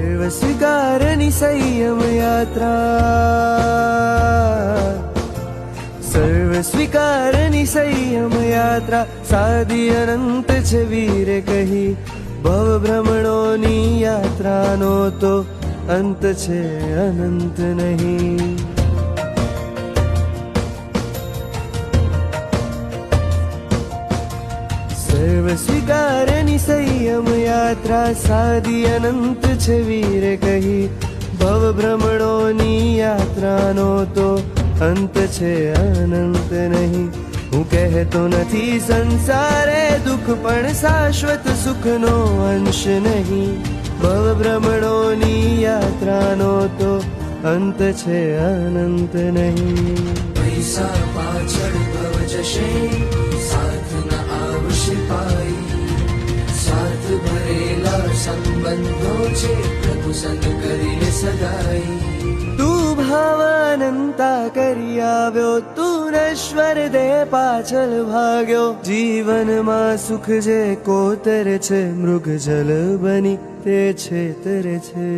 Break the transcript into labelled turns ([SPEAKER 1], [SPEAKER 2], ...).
[SPEAKER 1] સર્વ સ્વીકારની સંયમ યાત્રા, સર્વ સ્વીકારની સંયમ યાત્રા, સાદી અનંત છે વીરે કહી, ભવ ભ્રમણોની યાત્રાનો તો અંત છે અનંત નહીં. સર્વ સ્વીકારની સંયમ યાત્રા, સાદી અનંત છે વીરે કહી, ભવ ભ્રમણોની યાત્રાનો તો અંત છે અનંત નહીં. હું કહેતો નથી સંસારે દુઃખ પણ શાશ્વત સુખનો અંશ નહીં, ભવ ભ્રમણોની યાત્રાનો તો અંત છે અનંત નહીં.
[SPEAKER 2] પૈસા પાછળ ભવ જશે, સાથ ન આવશે પાઈ, સ્વાર્થ ભરેલા સંબંધો છે, પ્રભુ સંગ કરીને સદાઈ.
[SPEAKER 1] તું ભાવાનંતા કરી આવ્યો, તું નશ્વર દેહ પાછળ ભાગ્યો, જીવનમાં સુખ જે કોતર છે, મૃગ જલ બની તે છેતર છે.